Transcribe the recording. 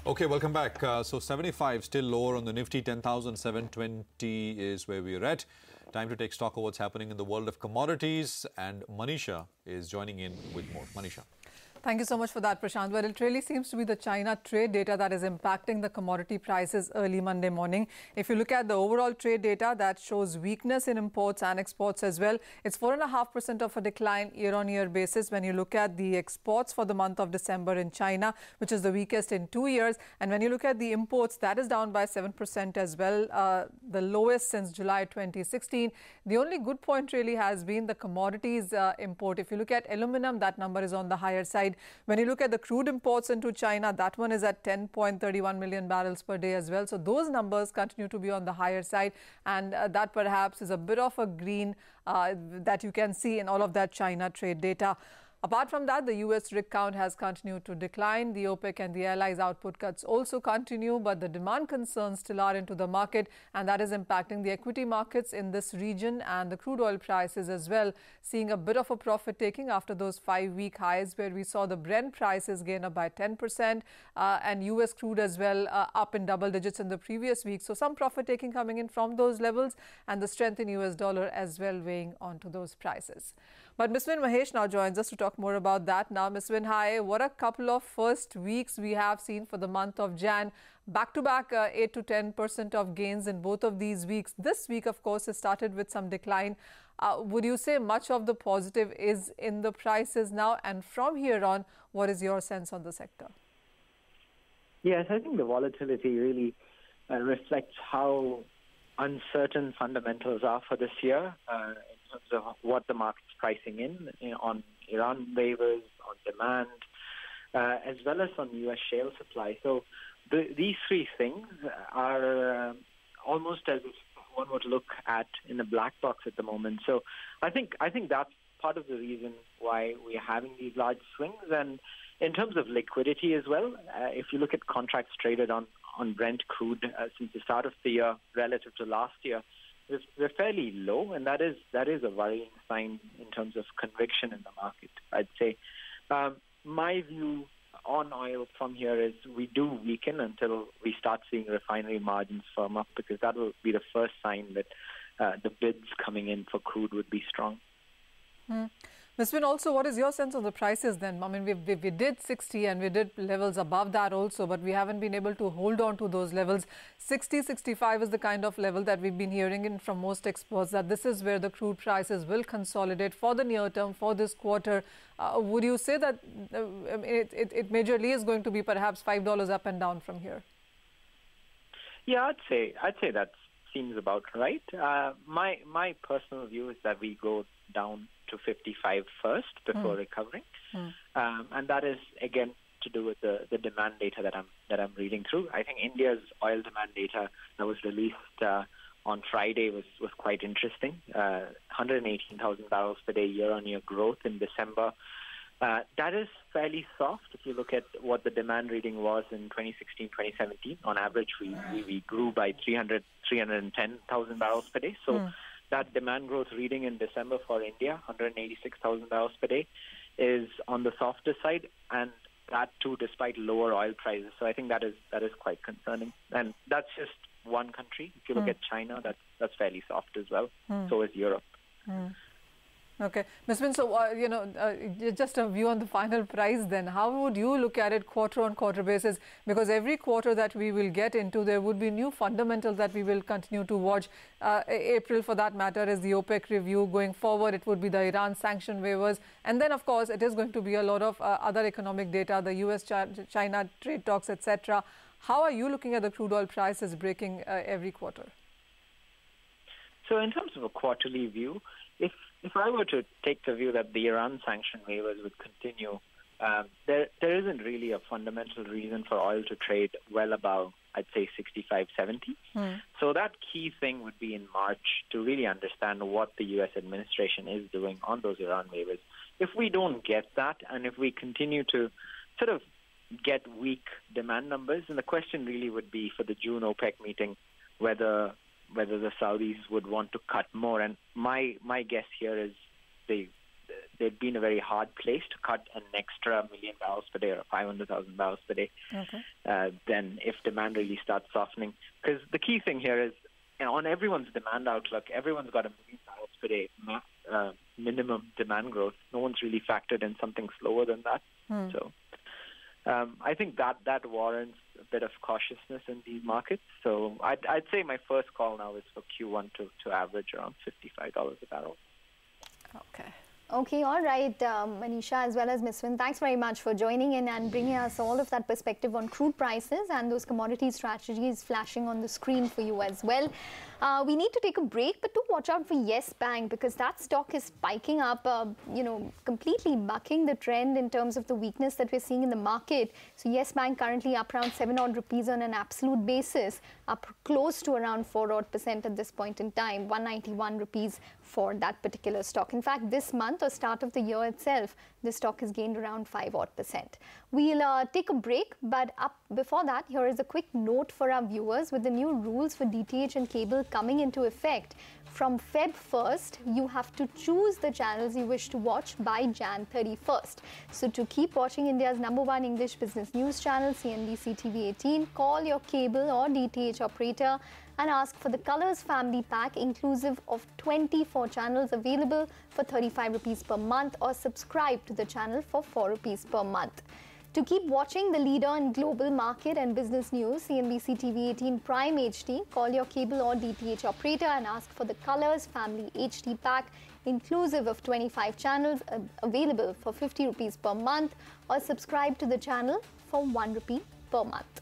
Okay, welcome back. So 75 still lower on the Nifty. 10,720 is where we're at. Time to take stock of what's happening in the world of commodities. And Manisha is joining in with more. Manisha. Thank you so much for that, Prashant. Well, it really seems to be the China trade data that is impacting the commodity prices early Monday morning. If you look at the overall trade data, that shows weakness in imports and exports as well. It's 4.5% of a decline year-on-year basis when you look at the exports for the month of December in China, which is the weakest in 2 years. And when you look at the imports, that is down by 7% as well, the lowest since July 2016. The only good point really has been the commodities import. If you look at aluminum, that number is on the higher side. When you look at the crude imports into China, that one is at 10.31 million barrels per day as well. So those numbers continue to be on the higher side. And that perhaps is a bit of a green that you can see in all of that China trade data. Apart from that, the U.S. rig count has continued to decline. The OPEC and the allies output cuts also continue, but the demand concerns still are into the market, and that is impacting the equity markets in this region and the crude oil prices as well, seeing a bit of a profit taking after those 5-week highs where we saw the Brent prices gain up by 10% and U.S. crude as well up in double digits in the previous week. So some profit taking coming in from those levels and the strength in U.S. dollar as well weighing onto those prices. But Ms. Vin Mahesh now joins us to talk more about that. Now, Ms. Vin, hi. What a couple of first weeks we have seen for the month of Jan. Back-to-back 8 to 10% of gains in both of these weeks. This week, of course, has started with some decline. Would you say much of the positive is in the prices now? And from here on, what is your sense on the sector? Yes, I think the volatility really reflects how uncertain fundamentals are for this year in terms of what the market's pricing in on Iran waivers, on demand, as well as on U.S. shale supply. So these three things are almost as if one would look at in a black box at the moment. So I think that's part of the reason why we are having these large swings. And in terms of liquidity as well, if you look at contracts traded on Brent crude since the start of the year relative to last year, they're fairly low, and that is a worrying sign in terms of conviction in the market, I'd say. My view on oil from here is we do weaken until we start seeing refinery margins firm up, because that will be the first sign that the bids coming in for crude would be strong. Ms. Vin, also, what is your sense of the prices then? I mean, we did 60 and we did levels above that also, but we haven't been able to hold on to those levels. 60, 65 is the kind of level that we've been hearing in from most experts, that this is where the crude prices will consolidate for the near term, for this quarter. Would you say that it majorly is going to be perhaps $5 up and down from here? Yeah, I'd say that seems about right. My personal view is that we go down to 55 first before recovering, and that is again to do with the demand data that I'm reading through. I think India's oil demand data that was released on Friday was quite interesting. 118,000 barrels per day year-on-year growth in December. That is fairly soft. If you look at what the demand reading was in 2016, 2017, on average we grew by 310,000 barrels per day. So that demand growth reading in December for India, 186,000 barrels per day, is on the softer side, and that too despite lower oil prices. So I think that is quite concerning, and that's just one country. If you look at China, that's fairly soft as well. So is Europe. Okay. Ms. Vin, so, just a view on the final price then. How would you look at it quarter-on-quarter basis? Because every quarter that we will get into, there would be new fundamentals that we will continue to watch. April, for that matter, is the OPEC review. Going forward, it would be the Iran sanction waivers. And then, of course, it is going to be a lot of other economic data, the US-China trade talks, etc. How are you looking at the crude oil prices breaking every quarter? So in terms of a quarterly view, if I were to take the view that the Iran sanction waivers would continue, there isn't really a fundamental reason for oil to trade well above, I'd say, 65, 70. So that key thing would be in March to really understand what the U.S. administration is doing on those Iran waivers. If we don't get that, and if we continue to sort of get weak demand numbers, then the question really would be for the June OPEC meeting whether the Saudis would want to cut more. And my guess here is they'd be in a very hard place to cut an extra 1 million barrels per day or 500,000 barrels per day. Then if demand really starts softening. Because the key thing here is, on everyone's demand outlook, everyone's got 1 million barrels per day minimum demand growth. No one's really factored in something slower than that. So I think that warrants a bit of cautiousness in these markets. So I'd say my first call now is for Q1 to average around $55 a barrel. Okay, all right, Manisha as well as Ms. Wynn, thanks very much for joining in and bringing us all of that perspective on crude prices and those commodity strategies flashing on the screen for you as well. We need to take a break, but do watch out for Yes Bank, because that stock is spiking up, completely bucking the trend in terms of the weakness that we're seeing in the market. So Yes Bank currently up around 7 odd rupees on an absolute basis, up close to around 4 odd % at this point in time, 191 rupees for that particular stock. In fact, this month or start of the year itself, the stock has gained around 5 odd %. We'll take a break, but before that, here is a quick note for our viewers. With the new rules for DTH and cable coming into effect, from Feb 1st, you have to choose the channels you wish to watch by Jan 31st. So to keep watching India's #1 English business news channel, CNBC TV 18, call your cable or DTH operator and ask for the Colors Family Pack, inclusive of 24 channels available for 35 rupees per month, or subscribe to the channel for 4 rupees per month. To keep watching the leader in global market and business news, CNBC TV 18 Prime HD, call your cable or DTH operator and ask for the Colors Family HD Pack, inclusive of 25 channels available for 50 rupees per month, or subscribe to the channel for 1 rupee per month.